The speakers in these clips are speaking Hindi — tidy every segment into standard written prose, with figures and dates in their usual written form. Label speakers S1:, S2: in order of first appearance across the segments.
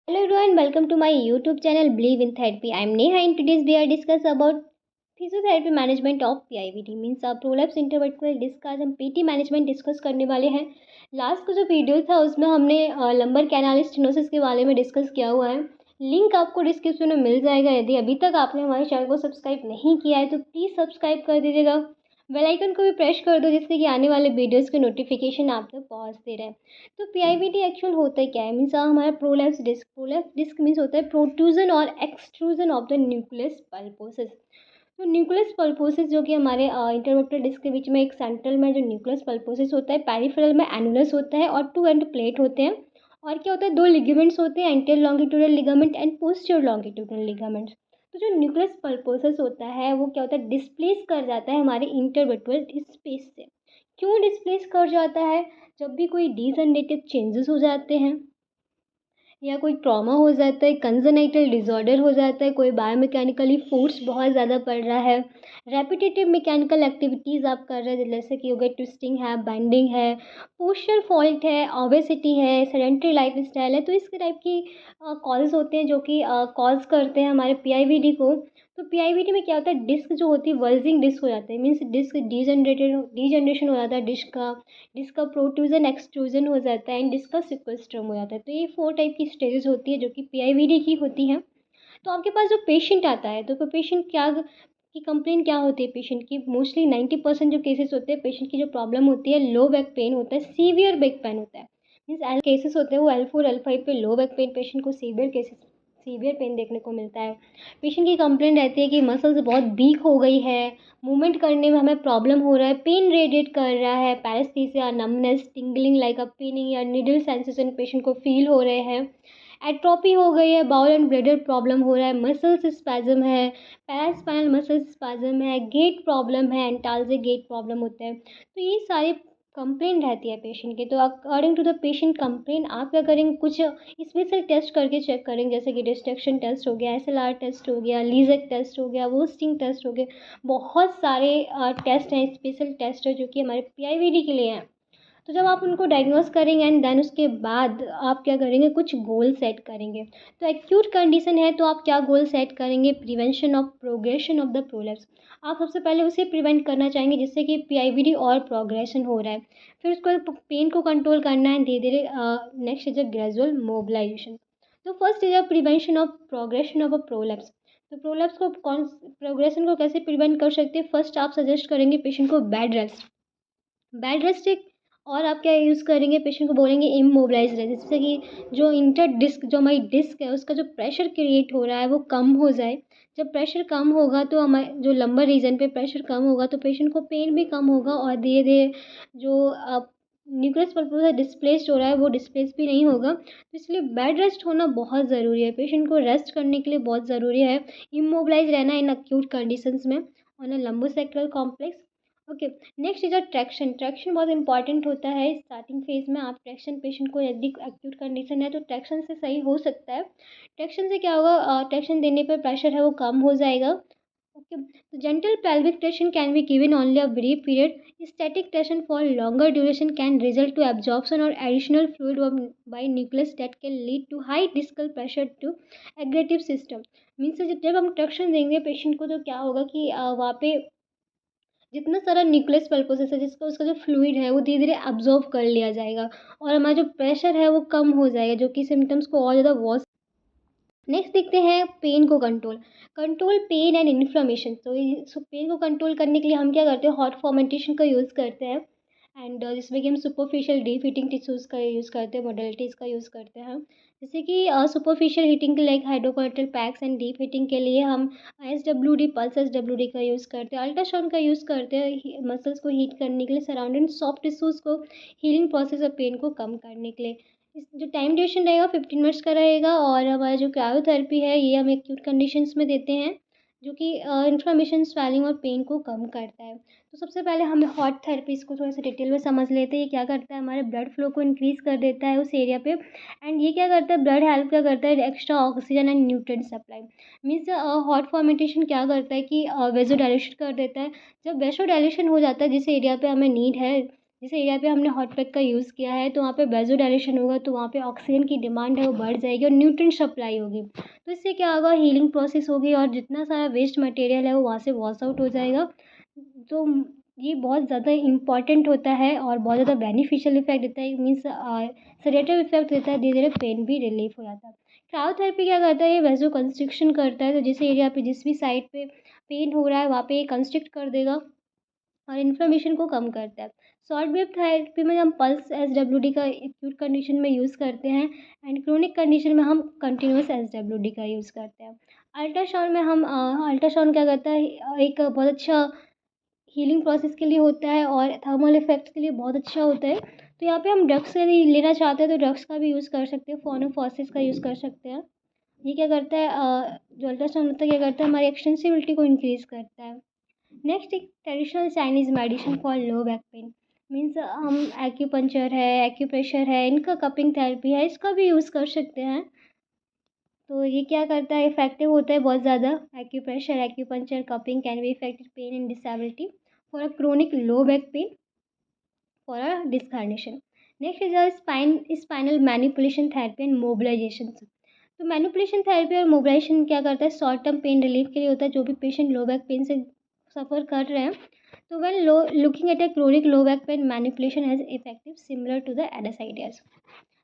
S1: Hello everyone, welcome to my YouTube channel Believe in Therapy. I am Neha and today's we are discuss about physiotherapy management of PIVD means prolapse intervertebral disc का आज हम PT मैनेजमेंट डिस्कस करने वाले हैं। लास्ट का जो वीडियो था उसमें हमने लंबर कैनाल स्टेनोसिस के बारे में डिस्कस किया हुआ है। लिंक आपको डिस्क्रिप्शन में मिल जाएगा। यदि अभी तक आपने हमारे चैनल को सब्सक्राइब नहीं किया है तो प्लीज़ सब्सक्राइब कर दीजिएगा। बेल आइकन को भी प्रेस कर दो जिससे कि आने वाले वीडियोज़ के नोटिफिकेशन आप तक पहुँचते रहे। तो पीआईवीडी एक्चुअल होता है क्या है मीन्स हमारा प्रोलैप्स डिस्क मीन्स होता है प्रोट्रूजन और एक्सट्रूजन ऑफ द न्यूक्लियस पल्पोसिस। तो न्यूक्लियस पल्पोसिस जो कि हमारे इंटरवर्टेब्रल डिस्क के बीच में एक सेंट्रल में जो न्यूक्लियस पल्पोसिस होता है, पेरिफेरल में एनुलस होता है और टू एंड प्लेट होते हैं। और क्या होता है, दो लिगामेंट्स होते हैं, anterior longitudinal ligament and posterior longitudinal ligaments. तो जो न्यूक्लियस पल्पोसिस होता है वो क्या होता है, डिस्प्लेस कर जाता है हमारे इंटरवर्टेब्रल स्पेस से। क्यों डिस्प्लेस कर जाता है? जब भी कोई डिजनरेटिव चेंजेस हो जाते हैं या कोई ट्रॉमा हो जाता है, कंजेनाइटल डिसऑर्डर हो जाता है, कोई बायोमैकेनिकली फोर्स बहुत ज़्यादा पड़ रहा है, रेपिटेटिव मैकेनिकल एक्टिविटीज़ आप कर रहे हैं जैसे कि हो गया ट्विस्टिंग है, बेंडिंग है, पोस्चर फॉल्ट है, ओबेसिटी है, सेडेंट्री लाइफ स्टाइल है, तो इस टाइप की कॉजेज़ होते हैं जो कि कॉज करते हैं हमारे पीआईवीडी को। तो पीआईवीडी में क्या होता है, डिस्क जो होती है वर्जिंग डिस्क हो जाता है, मीन्स डिस्क डीजनरेशन हो जाता है डिस्क का प्रोट्रूजन एक्सट्रूजन हो जाता है एंड डिस्क का सिक्वेस्ट्रम हो जाता है। तो ये 4 टाइप की स्टेजेस होती है जो कि पीआईवीडी की होती हैं। तो आपके पास जो पेशेंट आता है तो पेशेंट क्या की कंप्लेन क्या होती है पेशेंट की, मोस्टली 90% जो केसेस होते हैं पेशेंट की जो प्रॉब्लम होती है लो बैक पेन होता है, सीवियर बैक पेन होता है। मीन्स केसेस होते हैं वो L4 L5 पे लो बैक पेन पेशेंट को सीवियर पेन देखने को मिलता है। पेशेंट की कंप्लेंट रहती है कि मसल्स बहुत वीक हो गई है, मूवमेंट करने में हमें प्रॉब्लम हो रहा है, पेन रेडिएट कर रहा है, paraesthesia, numbness, tingling like a pinning या निडल सेंसेशन पेशेंट को फील हो रहे हैं, एट्रोपी हो गई है, बाउल एंड ब्लैडर प्रॉब्लम हो रहा है, मसल्स स्पैज़म है, पैरास्पाइनल मसल्स स्पैज़म है, गेट प्रॉब्लम है, एंटाल्जिक गेट प्रॉब्लम होता है। तो ये सारे कंप्लेंट रहती है पेशेंट की। तो according to the patient complaint आप क्या करेंगे, कुछ स्पेशल टेस्ट करके चेक करेंगे जैसे कि डिस्ट्रक्शन टेस्ट हो गया, एसएलआर टेस्ट हो गया, लीजक टेस्ट हो गया, वोस्टिंग टेस्ट हो गया। बहुत सारे टेस्ट हैं, स्पेशल टेस्ट है जो कि हमारे पीआईवीडी के लिए हैं। तो जब आप उनको डायग्नोस करेंगे एंड देन उसके बाद आप क्या करेंगे, कुछ गोल सेट करेंगे। तो एक्यूट कंडीशन है तो आप क्या गोल सेट करेंगे, prevention of progression of the prolapse. आप सबसे पहले उसे प्रिवेंट करना चाहेंगे जिससे कि पीआईवीडी और प्रोग्रेशन हो रहा है। फिर उसको पेन को कंट्रोल करना है धीरे धीरे। Next is a gradual mobilisation. तो first is a prevention of progression of a prolapse. तो प्रोलैप्स को कौन प्रोग्रेशन को कैसे प्रिवेंट कर सकते हैं, फर्स्ट आप सजेस्ट करेंगे पेशेंट को बेड रेस्ट एक। और आप क्या यूज़ करेंगे, पेशेंट को बोलेंगे इमोबिलाइज रहे जिससे कि जो इंटर डिस्क जो हमारी डिस्क है उसका जो प्रेशर क्रिएट हो रहा है वो कम हो जाए। जब प्रेशर कम होगा तो हमारे जो लंबर रीजन पे प्रेशर कम होगा तो पेशेंट को पेन भी कम होगा और धीरे धीरे जो न्यूक्लियस पल्पोसा डिस्प्लेस्ड हो रहा है वो डिस्प्लेस भी नहीं होगा। तो इसलिए बेड रेस्ट होना बहुत ज़रूरी है, पेशेंट को रेस्ट करने के लिए बहुत ज़रूरी है। इमोबिलाइज रहना इन एक्यूट कंडीशंस में on a lumbosacral complex. Okay. Next is a traction. Traction बहुत इंपॉर्टेंट होता है स्टार्टिंग फेज में। आप ट्रैक्शन पेशेंट को यदि एक्यूट कंडीशन है तो ट्रैक्शन से सही हो सकता है। ट्रैक्शन से क्या होगा, ट्रैक्शन देने पर प्रेशर है वो कम हो जाएगा। ओके। तो gentle pelvic traction can be given only a brief period. Static traction for longer duration can result to absorption or additional fluid by nucleus that can lead to high discal pressure to aggressive system. Means जब हम ट्रैक्शन देंगे पेशेंट को तो क्या होगा कि वहाँ पे जितना सारा न्यूक्लियस पल्पोसिस है जिसका उसका जो फ्लूइड है वो धीरे धीरे अब्जॉर्व कर लिया जाएगा और हमारा जो प्रेशर है वो कम हो जाएगा जो कि सिम्टम्स को और ज़्यादा वॉस। नेक्स्ट देखते हैं पेन को कंट्रोल पेन एंड इन्फ्लामेशन। तो पेन को कंट्रोल करने के लिए हम क्या करते हैं, हॉट फॉर्मेंटेशन का यूज़ करते हैं एंड जिसमें कि हम सुपरफिशियल डीप हीटिंग टिश्यूज़ का यूज़ करते हैं, मोडलिटीज़ का यूज़ करते हैं। जैसे कि सुपरफिशियल हीटिंग के like hydrocollator packs and deep heating के लिए हम SWD पल्स SWD का यूज़ करते हैं, अल्ट्रासाउंड का यूज़ करते हैं मसल्स को हीट करने के लिए, सराउंडिंग सॉफ्ट टिश्यूज़ को हीलिंग प्रोसेस और पेन को कम करने के लिए। इस जो टाइम ड्यूरेशन रहेगा 15 मिनट्स का रहेगा और हमारा जो क्रायोथेरेपी है ये हम एक्यूट कंडीशंस में देते हैं जो कि इन्फ्लेमेशन, स्वेलिंग और पेन को कम करता है। तो सबसे पहले हमें हॉट थेरेपी इसको थोड़ा सा डिटेल में समझ लेते हैं। ये क्या करता है, हमारे ब्लड फ्लो को इंक्रीज़ कर देता है उस एरिया पे एंड ये क्या करता है, ब्लड हेल्प क्या करता है, extra oxygen and nutrient supply. Means hot fermentation क्या करता है कि वेजो डायलेशन कर देता है। जब वेजो डायलेशन हो जाता है जिस एरिया पे हमें नीड है जिस एरिया पे हमने हॉट पैक का यूज़ किया है तो वहाँ पे वेज़ोडाइलेशन होगा, तो वहाँ पे ऑक्सीजन की डिमांड है वो बढ़ जाएगी और न्यूट्रिएंट सप्लाई होगी। तो इससे क्या होगा, हीलिंग प्रोसेस होगी और जितना सारा वेस्ट मटेरियल है वो वहाँ से वॉश आउट हो जाएगा। तो ये बहुत ज़्यादा इम्पॉर्टेंट होता है और बहुत ज़्यादा बेनिफिशियल इफ़ेक्ट देता है, मीन्स सेडेटिव इफ़ेक्ट देता है, धीरे-धीरे पेन भी रिलीफ़ हो जाता है। क्रायोथेरेपी क्या करता है, ये वैसो कंस्ट्रिक्शन करता है, तो जिस एरिया पे जिस भी साइड पे पेन हो रहा है वहाँ पे ये कंस्ट्रिक्ट कर देगा और इन्फ्लेमेशन को कम करता है। शॉर्ट वेव थेरेपी में हम पल्स एसडब्ल्यूडी का एक्यूट कंडीशन में यूज़ करते हैं एंड क्रोनिक कंडीशन में हम कंटिन्यूअस एसडब्ल्यूडी का यूज़ करते हैं। अल्ट्रासाउंड में हम अल्ट्रासाउंड क्या करता है, एक बहुत अच्छा हीलिंग प्रोसेस के लिए होता है और थर्मल इफेक्ट्स के लिए बहुत अच्छा होता है। तो यहाँ पे हम ड्रग्स यदि लेना चाहते हैं तो ड्रग्स का भी यूज़ कर सकते हैं, फोनोफोसिस का यूज़ कर सकते हैं। ये क्या करता है, जो अल्ट्रासाउंड होता है क्या करता है, हमारी एक्सटेंसिबिलिटी को इंक्रीज़ करता है। नेक्स्ट एक traditional Chinese medicine for low back pen, means हम एक्यूपंक्चर है, एक्यूप्रेशर है, इनका कपिंग थेरेपी है, इसका भी यूज़ कर सकते हैं। तो ये क्या करता है, इफेक्टिव होता है बहुत ज़्यादा। Acupressure, acupuncture, cupping can be effective pain and disability for a chronic low back pain for a disc herniation. Next is a spinal manipulation therapy and mobilisation. तो मैनिपुलेशन थेरेपी और मोबिलाइजेशन क्या करता है, शॉर्ट टर्म पेन रिलीफ के लिए होता है, जो भी पेशेंट लो बैक पेन से सफ़र कर रहे हैं। तो when looking at a chronic low back pain, manipulation has effective similar to the aids ideas.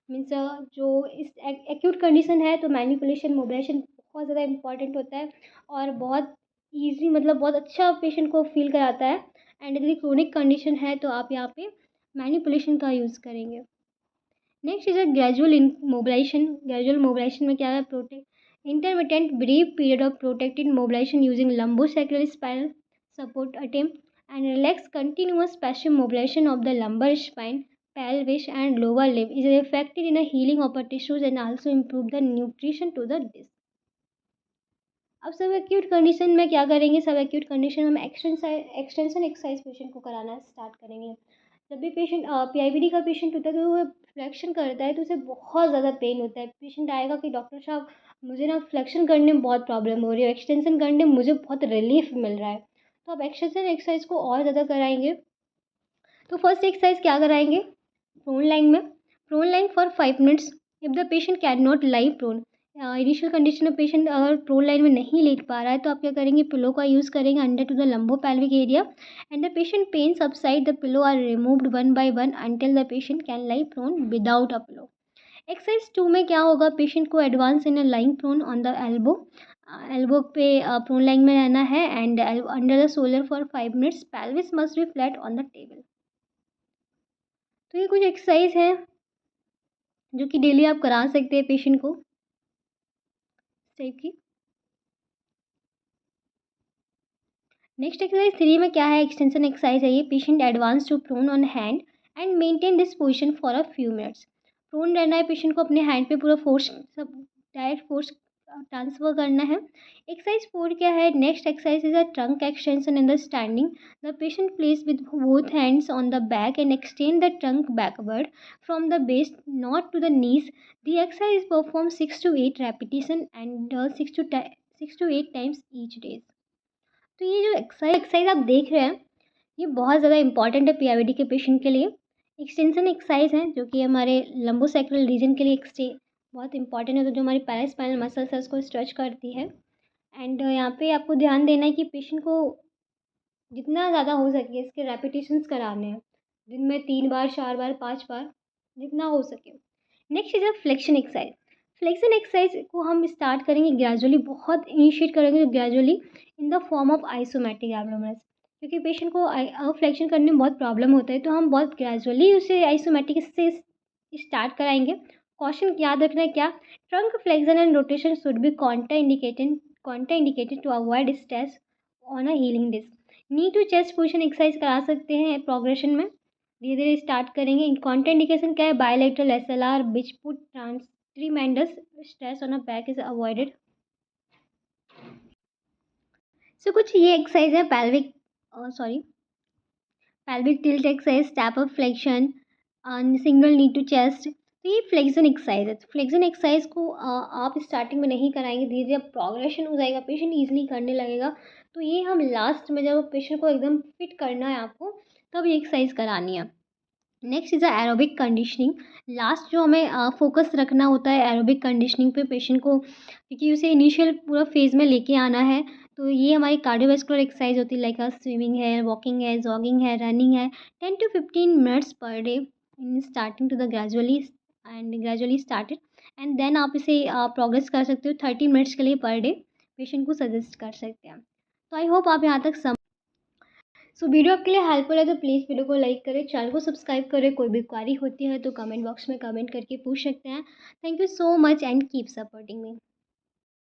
S1: Means जो इस एक्यूट कंडीशन है तो मैनिपुलेशन मोबिलाइजेशन बहुत ज़्यादा इंपॉर्टेंट होता है और बहुत ईजी, मतलब बहुत अच्छा पेशेंट को फील कराता है। एंड यदि क्रोनिक कंडीशन है तो आप यहाँ पे मैनिपुलेशन का यूज़ करेंगे। Next is a gradual mobilisation. Gradual mobilisation में क्या है, protect intermittent brief period of protected mobilisation using lumbosacral spinal support attempt and relax continuous passive mobilization of the lumbar spine, pelvis and lower limb is effective in a healing of the tissues and also improve the nutrition to the disc. अब सब एक्यूट कंडीशन में क्या करेंगे, सब एक्यूट कंडीशन में हम एक्सटेंशन एक्सरसाइज पेशेंट को कराना स्टार्ट करेंगे। जब भी पेशेंट पीआईबीडी का पेशेंट होता है तो वो फ्लेक्शन करता है तो उसे बहुत ज़्यादा पेन होता है। पेशेंट आएगा कि डॉक्टर साहब मुझे ना फ्लेक्शन करने में बहुत प्रॉब्लम हो रही है, एक्सटेंशन करने में मुझे बहुत रिलीफ मिल रहा है। तो आप एक्सटेंशन एक्सरसाइज को और ज़्यादा कराएंगे। तो फर्स्ट एक्सरसाइज क्या कराएंगे, प्रोन लाइन में, prone lying for 5 minutes if the patient can not lie prone. Initial condition में पेशेंट अगर प्रोन लाइन में नहीं लेट पा रहा है तो आप क्या करेंगे, पिलो का यूज़ करेंगे under to the lumbo pelvic area and the patient pain subside, the pillow are removed one by one until the patient can lie prone without a pillow. Exercise 2 में क्या होगा, पेशेंट को advance in a lying prone on the elbow, elbow पे प्रोन लाइन में रहना है and under the shoulder for 5 minutes, pelvis must be flat on the table. तो ये कुछ एक्सरसाइज है जो कि डेली आप करा सकते हैं पेशेंट को इस टाइप की। नेक्स्ट एक्सरसाइज 3 में क्या है, एक्सटेंशन एक्सरसाइज है ये। Patient advance to prone on hand and maintain this position for a few minutes. Prone रहना है पेशेंट को, अपने हैंड पे पूरा फोर्स, सब डायरेक्ट फोर्स ट्रांसफर करना है। एक्सरसाइज 4 क्या है, next exercise is a trunk extension in the standing. The patient place with both hands on the back and extend the trunk backward from the base not to the knees. The exercise is perform 6 to 8 repetition and 6 to 8 times each day. तो ये जो एक्सरसाइज आप देख रहे हैं ये बहुत ज़्यादा इंपॉर्टेंट है पीआईबीडी के पेशेंट के लिए। एक्सटेंशन एक्सरसाइज है जो कि हमारे लंबोसैक्रल रीजन के लिए बहुत इंपॉर्टेंट है, तो जो हमारी पैरास्पाइनल मसल्स है उसको स्ट्रेच करती है। एंड यहाँ पे आपको ध्यान देना है कि पेशेंट को जितना ज़्यादा हो सके इसके रेपिटेशंस कराने हैं, दिन में 3 बार, 4 बार, 5 बार, जितना हो सके। Next is a flexion exercise. Flexion exercise को हम स्टार्ट करेंगे ग्रेजुअली, बहुत इनिशिएट करेंगे gradually in the form of isometric abdominals, क्योंकि पेशेंट को फ्लेक्शन करने में बहुत प्रॉब्लम होता है तो हम बहुत ग्रेजुअली उसे आइसोमेट्रिक से स्टार्ट कराएंगे। कॉशन याद रखना है क्या, trunk flexion and rotation should be contraindicated to avoid stress on a healing disc. Knee to chest position exercise करा सकते हैं प्रोग्रेशन में, धीरे धीरे स्टार्ट करेंगे। कॉन्ट्रा इंडिकेशन क्या है, bilateral SLR which put tremendous stress on a back is avoided. So कुछ ये एक्सरसाइज है, pelvic tilt exercise, step up flexion and single knee to chest। तो ये फ्लेक्शन एक्सरसाइज है। फ्लेक्शन एक्सरसाइज को आप स्टार्टिंग में नहीं कराएंगे, धीरे धीरे प्रोग्रेशन हो जाएगा, पेशेंट ईजिली करने लगेगा। तो ये हम लास्ट में जब पेशेंट को एकदम फिट करना है आपको तब ये एक्सरसाइज करानी है। Next is aerobic conditioning. Last जो हमें फोकस रखना होता है एरोबिक कंडीशनिंग पे पेशेंट को, क्योंकि उसे इनिशियल पूरा फेज़ में लेके आना है। तो ये हमारी कार्डियोवास्कुलर एक्सरसाइज होती है, लाइक स्विमिंग है, वॉकिंग है, जॉगिंग है, रनिंग है। 10 to 15 minutes per day in starting to the gradually started, and then आप इसे प्रोग्रेस कर सकते हो 30 मिनट्स के लिए पर डे पेशेंट को सजेस्ट कर सकते हैं। तो आई होप आप यहाँ तक सो वीडियो आपके लिए हेल्पफुल है तो प्लीज़ वीडियो को लाइक करें, चैनल को सब्सक्राइब करें। कोई भी क्वारी होती है तो कमेंट बॉक्स में कमेंट करके पूछ सकते हैं। Thank you so much and keep supporting me.